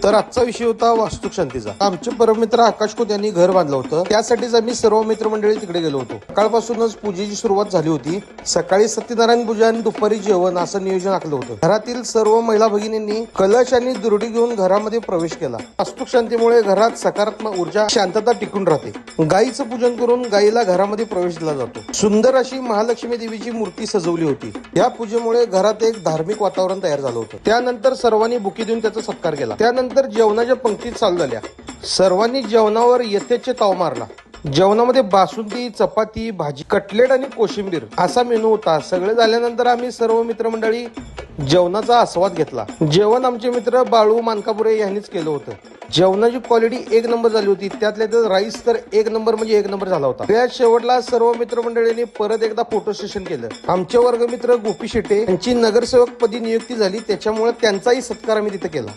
तर आजचा विषय होता वास्तुशांतीचा। आमचे परममित्र आकाश खोत यांनी घर बांधलं होतं, त्यासाठीच आम्ही सर्व मित्रमंडळी तिकडे गेलो होतो। सकाळपासूनच पूजेची सुरुवात झाली होती। सकाळी सत्यनारायण पूजा आणि दुपारी जेवण असं नियोजन आखलं होतं। घरातील सर्व महिला भगिनींनी कलश आणि दुर्डी घेऊन घरामध्ये प्रवेश केला। वास्तुशांतीमुळे घरात सकारात्मक ऊर्जा, शांतता टिकून राहते। गायीचं पूजन करून गायीला घरामध्ये प्रवेश दिला जातो। सुंदर अशी महालक्ष्मी देवीची मूर्ती सजवली होती। या पूजेमुळे घरात एक धार्मिक वातावरण तयार झालं होतं। त्यानंतर सर्वांनी बुके देऊन त्याचा सत्कार केला। त्यानंतर जेवणाच्या पंक्ती चालू झाल्या। सर्वांनी जेवणावर यथेच्छ ताव मारला। जेवणामध्ये बासुंदी, चपाती, भाजी, कटलेट आणि कोशिंबीर असा मेनू होता। सगळे झाल्यानंतर आम्ही सर्व मित्रमंडळी जेवणाचा आस्वाद घेतला। जेवण आमचे मित्र बाळू मानकापुरे यांनीच केलं होतं। जेवणाची क्वालिटी एक नंबर झाली होती। त्यातल्या त्यात राईस तर एक नंबर म्हणजे एक नंबर झाला होता। त्या शेवटला सर्व मित्रमंडळींनी परत एकदा फोटो सेशन केलं। आमचे वर्गमित्र गोपी शेटे यांची नगरसेवक पदी नियुक्ती झाली, त्याच्यामुळे त्यांचाही सत्कार आम्ही तिथे केला।